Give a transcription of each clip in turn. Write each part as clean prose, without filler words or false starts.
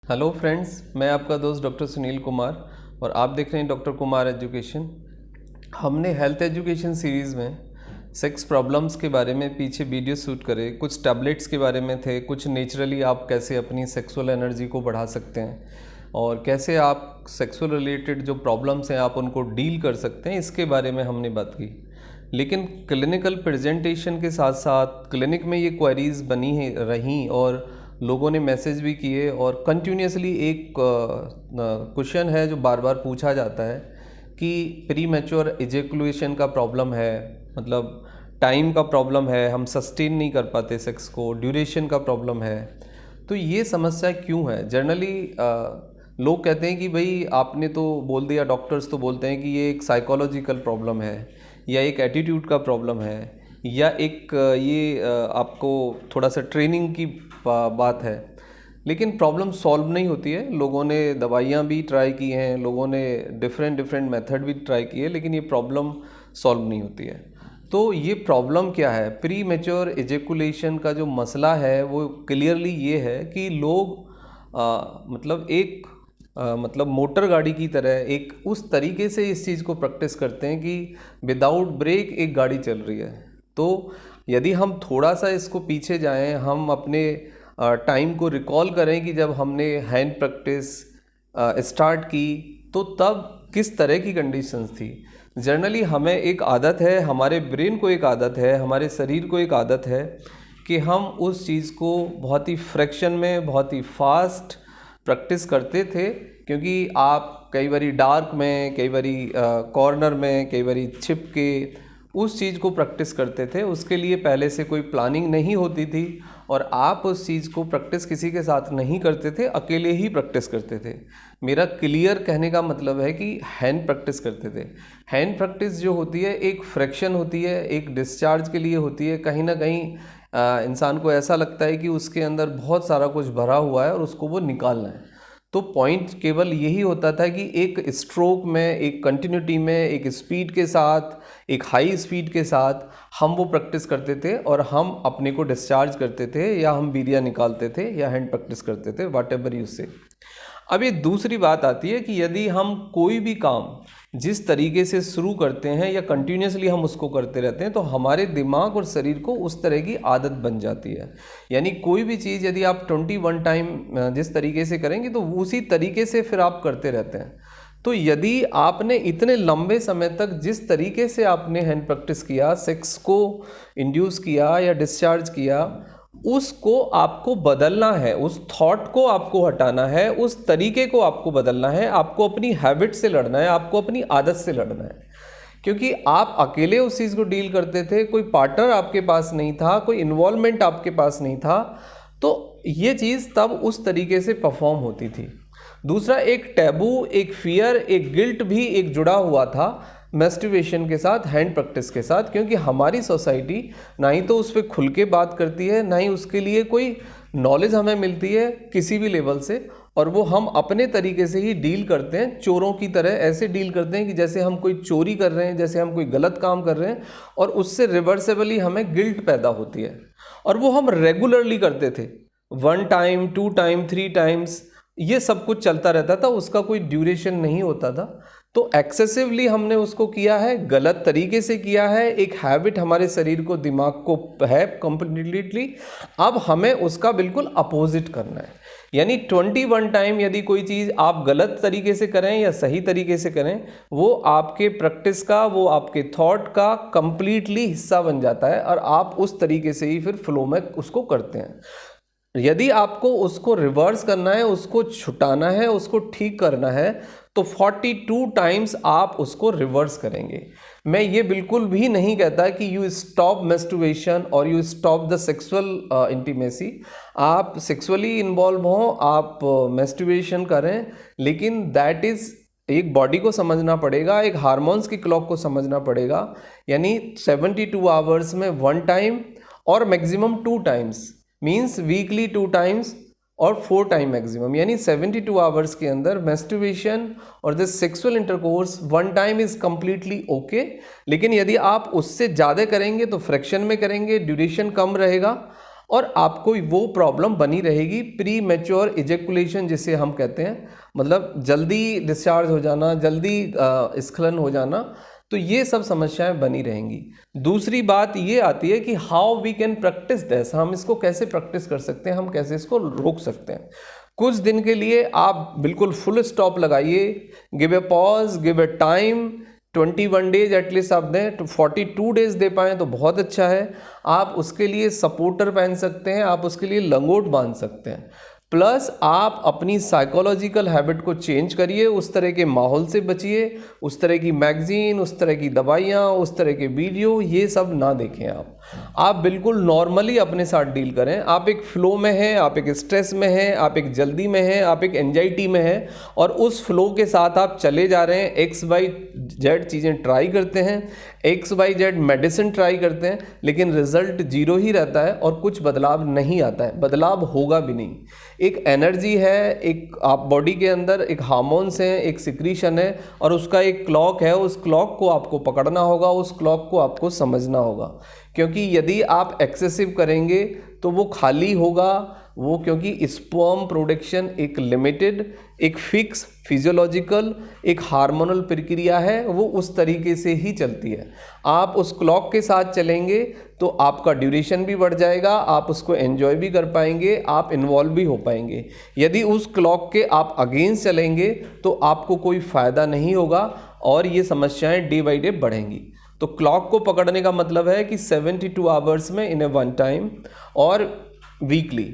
Hello friends, मैं आपका दोस्त डॉक्टर सुनील कुमार और आप देख रहे हैं डॉक्टर कुमार एजुकेशन। हमने हेल्थ एजुकेशन सीरीज़ में सेक्स प्रॉब्लम्स के बारे में पीछे वीडियो शूट करे। कुछ टैबलेट्स के बारे में थे, कुछ नेचुरली आप कैसे अपनी सेक्सुअल एनर्जी को बढ़ा सकते हैं और कैसे आप सेक्सुअल रिलेटेड जो प्रॉब्लम्स हैं आप उनको डील कर सकते हैं, इसके बारे में हमने बात की। लेकिन क्लिनिकल प्रेजेंटेशन के साथ साथ क्लिनिक में ये क्वेरीज़ बनी रहीं और लोगों ने मैसेज भी किए और कंटिन्यूसली एक क्वेश्चन है जो बार बार पूछा जाता है कि प्री मैच्योर इजैकुलेशन का प्रॉब्लम है, मतलब टाइम का प्रॉब्लम है, हम सस्टेन नहीं कर पाते सेक्स को, ड्यूरेशन का प्रॉब्लम है। तो ये समस्या क्यों है? जनरली लोग कहते हैं कि भाई आपने तो बोल दिया, डॉक्टर्स तो बोलते हैं कि ये एक साइकोलॉजिकल प्रॉब्लम है या एक एटीट्यूड का प्रॉब्लम है या एक ये आपको थोड़ा सा ट्रेनिंग की बात है। लेकिन प्रॉब्लम सॉल्व नहीं होती है। लोगों ने दवाइयाँ भी ट्राई की हैं, लोगों ने डिफरेंट मेथड भी ट्राई किए, लेकिन ये प्रॉब्लम सॉल्व नहीं होती है। तो ये प्रॉब्लम क्या है? प्री मैच्योर इजैकुलेशन का जो मसला है वो क्लियरली ये है कि लोग मतलब एक मतलब मोटर गाड़ी की तरह एक उस तरीके से इस चीज़ को प्रैक्टिस करते हैं कि विदाउट ब्रेक एक गाड़ी चल रही है। तो यदि हम थोड़ा सा इसको पीछे जाएं, हम अपने टाइम को रिकॉल करें कि जब हमने हैंड प्रैक्टिस स्टार्ट की तो तब किस तरह की कंडीशंस थी। जनरली हमें एक आदत है, हमारे ब्रेन को एक आदत है, हमारे शरीर को एक आदत है कि हम उस चीज़ को बहुत ही फ्रैक्शन में, बहुत ही फास्ट प्रैक्टिस करते थे। क्योंकि आप कई बारी डार्क में, कई बारी कॉर्नर में, कई बारी छिप के उस चीज़ को प्रैक्टिस करते थे। उसके लिए पहले से कोई प्लानिंग नहीं होती थी और आप उस चीज़ को प्रैक्टिस किसी के साथ नहीं करते थे, अकेले ही प्रैक्टिस करते थे। मेरा क्लियर कहने का मतलब है कि हैंड प्रैक्टिस करते थे। हैंड प्रैक्टिस जो होती है एक फ्रैक्शन होती है, एक डिस्चार्ज के लिए होती है। कहीं ना कहीं इंसान को ऐसा लगता है कि उसके अंदर बहुत सारा कुछ भरा हुआ है और उसको वो निकालना है। तो पॉइंट केवल यही होता था कि एक स्ट्रोक में, एक कंटिन्यूटी में, एक स्पीड के साथ, एक हाई स्पीड के साथ हम वो प्रैक्टिस करते थे और हम अपने को डिस्चार्ज करते थे या हम वीर्य निकालते थे या हैंड प्रैक्टिस करते थे, व्हाट एवर यू से। अब ये दूसरी बात आती है कि यदि हम कोई भी काम जिस तरीके से शुरू करते हैं या कंटिन्यूसली हम उसको करते रहते हैं तो हमारे दिमाग और शरीर को उस तरह की आदत बन जाती है। यानी कोई भी चीज़ यदि आप 21 टाइम जिस तरीके से करेंगे तो उसी तरीके से फिर आप करते रहते हैं। तो यदि आपने इतने लंबे समय तक जिस तरीके से आपने हैंड प्रैक्टिस किया, सेक्स को इंड्यूस किया या डिस्चार्ज किया, उसको आपको बदलना है, उस थॉट को आपको हटाना है, उस तरीके को आपको बदलना है। आपको अपनी हैबिट से लड़ना है, आपको अपनी आदत से लड़ना है। क्योंकि आप अकेले उस चीज़ को डील करते थे, कोई पार्टनर आपके पास नहीं था, कोई इन्वॉल्वमेंट आपके पास नहीं था, तो ये चीज़ तब उस तरीके से परफॉर्म होती थी। दूसरा, एक टैबू, एक फियर, एक गिल्ट भी एक जुड़ा हुआ था मैस्टरबेशन के साथ, हैंड प्रैक्टिस के साथ। क्योंकि हमारी सोसाइटी ना ही तो उस पर खुल के बात करती है, ना ही उसके लिए कोई नॉलेज हमें मिलती है किसी भी लेवल से, और वो हम अपने तरीके से ही डील करते हैं, चोरों की तरह ऐसे डील करते हैं कि जैसे हम कोई चोरी कर रहे हैं, जैसे हम कोई गलत काम कर रहे हैं, और उससे रिवर्सेबली हमें गिल्ट पैदा होती है। और वो हम रेगुलरली करते थे, 1 टाइम, 2 टाइम, 3 टाइम्स, ये सब कुछ चलता रहता था, उसका कोई ड्यूरेशन नहीं होता था। तो एक्सेसिवली हमने उसको किया है, गलत तरीके से किया है, एक हैबिट हमारे शरीर को, दिमाग को है कंप्लीटली। अब हमें उसका बिल्कुल अपोजिट करना है। यानी 21 टाइम यदि कोई चीज़ आप गलत तरीके से करें या सही तरीके से करें, वो आपके प्रैक्टिस का, वो आपके थॉट का कंप्लीटली हिस्सा बन जाता है और आप उस तरीके से ही फिर फ्लो में उसको करते हैं। यदि आपको उसको रिवर्स करना है, उसको छुटाना है, उसको ठीक करना है, तो 42 टाइम्स आप उसको रिवर्स करेंगे। मैं ये बिल्कुल भी नहीं कहता कि यू स्टॉप मैस्टरबेशन और you stop the sexual intimacy. आप सेक्सुअली इन्वॉल्व हों, आप मैस्टरबेशन करें, लेकिन दैट इज़, एक बॉडी को समझना पड़ेगा, एक हार्मोन्स की क्लॉक को समझना पड़ेगा। यानी 72 आवर्स में 1 टाइम और maximum 2 times, means weekly 2 times और 4 टाइम मैक्सिमम। यानी 72 आवर्स के अंदर मैस्टरबेशन और this sexual intercourse 1 time is completely okay. लेकिन यदि आप उससे ज़्यादा करेंगे तो फ्रैक्शन में करेंगे, ड्यूरेशन कम रहेगा, और आपको वो प्रॉब्लम बनी रहेगी, प्री मैच्योर इजेकुलेशन जिसे हम कहते हैं, मतलब जल्दी डिस्चार्ज हो जाना, जल्दी स्खलन हो जाना, तो ये सब समस्याएं बनी रहेंगी। दूसरी बात ये आती है कि how we can practise this, हम इसको कैसे प्रैक्टिस कर सकते हैं, हम कैसे इसको रोक सकते हैं। कुछ दिन के लिए आप बिल्कुल फुल स्टॉप लगाइए, give a pause, give a time, 21 days at least आप दें, तो 42 डेज दे पाएँ तो बहुत अच्छा है। आप उसके लिए सपोर्टर पहन सकते हैं, आप उसके लिए लंगोट बांध सकते हैं। प्लस आप अपनी साइकोलॉजिकल हैबिट को चेंज करिए, उस तरह के माहौल से बचिए, उस तरह की मैगजीन, उस तरह की दवाइयाँ, उस तरह के वीडियो, ये सब ना देखें। आप बिल्कुल नॉर्मली अपने साथ डील करें। आप एक फ्लो में हैं, आप एक स्ट्रेस में हैं, आप एक जल्दी में हैं, आप एक एंजाइटी में हैं, और उस फ्लो के साथ आप चले जा रहे हैं, XYZ चीज़ें ट्राई करते हैं, XYZ मेडिसिन ट्राई करते हैं, लेकिन रिजल्ट जीरो ही रहता है और कुछ बदलाव नहीं आता है, बदलाव होगा भी नहीं। एक एनर्जी है, एक आप बॉडी के अंदर एक हार्मोन्स हैं, एक सिक्रीशन है, और उसका एक क्लॉक है। उस क्लॉक को आपको पकड़ना होगा, उस क्लॉक को आपको समझना होगा, क्योंकि यदि आप एक्सेसिव करेंगे तो वो खाली होगा वो, क्योंकि स्पर्म प्रोडक्शन एक लिमिटेड, एक फिक्स फिजियोलॉजिकल, एक हार्मोनल प्रक्रिया है, वो उस तरीके से ही चलती है। आप उस क्लॉक के साथ चलेंगे तो आपका ड्यूरेशन भी बढ़ जाएगा, आप उसको एंजॉय भी कर पाएंगे, आप इन्वॉल्व भी हो पाएंगे। यदि उस क्लॉक के आप अगेंस्ट चलेंगे तो आपको कोई फ़ायदा नहीं होगा और ये समस्याएं डे बाई डे बढ़ेंगी। तो क्लॉक को पकड़ने का मतलब है कि 72 आवर्स में इन ए वन टाइम और वीकली।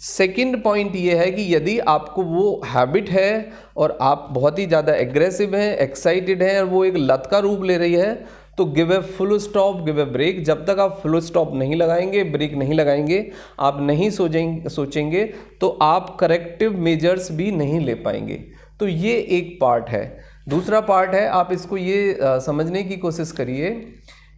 सेकंड पॉइंट ये है कि यदि आपको वो हैबिट है और आप बहुत ही ज़्यादा एग्रेसिव हैं, एक्साइटेड हैं, और वो एक लत का रूप ले रही है, तो give a full stop, give a break. जब तक आप फुल स्टॉप नहीं लगाएंगे, ब्रेक नहीं लगाएंगे, आप नहीं सोचेंगे तो आप करेक्टिव मेजर्स भी नहीं ले पाएंगे। तो ये एक पार्ट है। दूसरा पार्ट है, आप इसको ये समझने की कोशिश करिए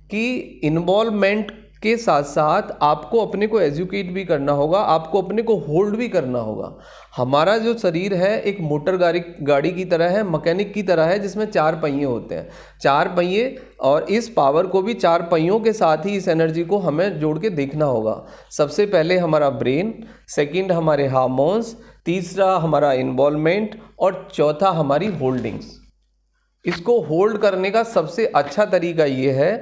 कि इन्वॉल्वमेंट के साथ साथ आपको अपने को एजुकेट भी करना होगा, आपको अपने को होल्ड भी करना होगा। हमारा जो शरीर है एक मोटर गाड़ी की तरह है, मैकेनिक की तरह है, जिसमें 4 पहिए होते हैं, 4 पहिए, और इस पावर को भी 4 पहियों के साथ ही इस एनर्जी को हमें जोड़ के देखना होगा। सबसे पहले हमारा ब्रेन, सेकंड हमारे हार्मोन्स, तीसरा हमारा इन्वॉल्वमेंट, और चौथा हमारी होल्डिंग्स। इसको होल्ड करने का सबसे अच्छा तरीका ये है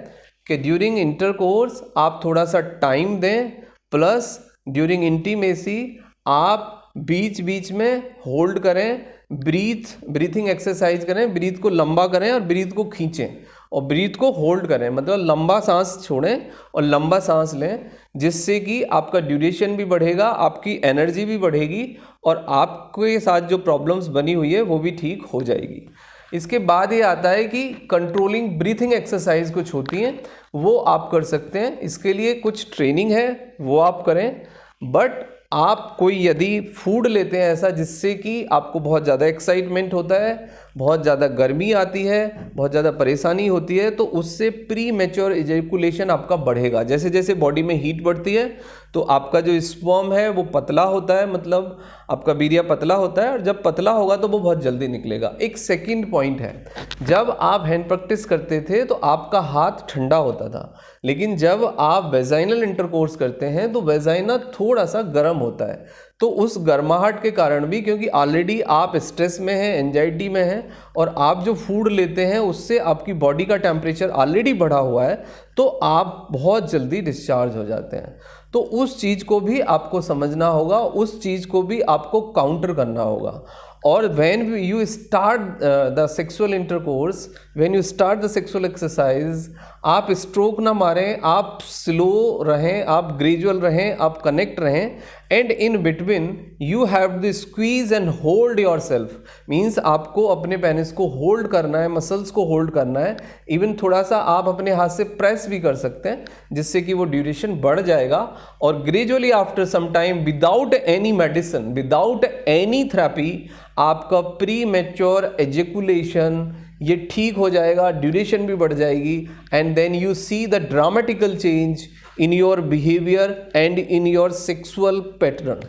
कि ड्यूरिंग इंटरकोर्स आप थोड़ा सा टाइम दें, प्लस ड्यूरिंग इंटीमेसी आप बीच बीच में होल्ड करें, ब्रीथिंग एक्सरसाइज करें, ब्रीथ को लंबा करें और ब्रीथ को खींचें, और ब्रीथ को होल्ड करें, मतलब लंबा सांस छोड़ें और लंबा सांस लें, जिससे कि आपका ड्यूरेशन भी बढ़ेगा, आपकी एनर्जी भी बढ़ेगी, और आपके साथ जो प्रॉब्लम्स बनी हुई है वो भी ठीक हो जाएगी। इसके बाद ये आता है कि कंट्रोलिंग ब्रीथिंग एक्सरसाइज कुछ होती हैं, वो आप कर सकते हैं। इसके लिए कुछ ट्रेनिंग है, वो आप करें। बट आप कोई यदि फूड लेते हैं ऐसा जिससे कि आपको बहुत ज़्यादा एक्साइटमेंट होता है, बहुत ज़्यादा गर्मी आती है, बहुत ज़्यादा परेशानी होती है, तो उससे प्री मैच्योर इजैकुलेशन आपका बढ़ेगा। जैसे जैसे बॉडी में हीट बढ़ती है तो आपका जो स्पर्म है वो पतला होता है, मतलब आपका वीर्य पतला होता है, और जब पतला होगा तो वो बहुत जल्दी निकलेगा। एक सेकंड पॉइंट है, जब आप हैंड प्रैक्टिस करते थे तो आपका हाथ ठंडा होता था, लेकिन जब आप वेजाइनल इंटरकोर्स करते हैं तो वेजाइना थोड़ा सा गर्म होता है। तो उस गर्माहट के कारण भी, क्योंकि ऑलरेडी आप स्ट्रेस में हैं, एंजाइटी में हैं, और आप जो फूड लेते हैं उससे आपकी बॉडी का टेम्परेचर ऑलरेडी बढ़ा हुआ है, तो आप बहुत जल्दी डिस्चार्ज हो जाते हैं। तो उस चीज़ को भी आपको समझना होगा, उस चीज़ को भी आपको काउंटर करना होगा। और when you start the sexual intercourse, when you start the sexual exercise, आप स्ट्रोक ना मारें, आप स्लो रहें, आप ग्रेजुअल रहें, आप कनेक्ट रहें, and in between you have the squeeze and hold your self. Means आपको अपने पेनिस को होल्ड करना है, मसल्स को होल्ड करना है। इवन थोड़ा सा आप अपने हाथ से प्रेस भी कर सकते हैं, जिससे कि वो ड्यूरेशन बढ़ जाएगा। और gradually after some time, without any medicine, without any therapy, आपका प्री मैच्योर एजेकुलेशन ये ठीक हो जाएगा, ड्यूरेशन भी बढ़ जाएगी, and then you see the dramatical change in your behaviour and in your sexual pattern.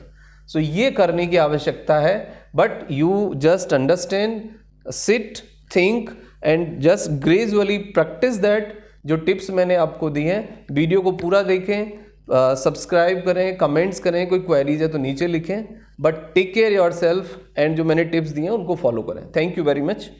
So ये करने की आवश्यकता है, but you just understand, sit, think and just gradually practise that. जो टिप्स मैंने आपको दी हैं, वीडियो को पूरा देखें, सब्सक्राइब करें, कमेंट्स करें, कोई क्वेरीज है तो नीचे लिखें, but take care yourself and जो मैंने टिप्स दिए हैं उनको फॉलो करें। Thank you very much.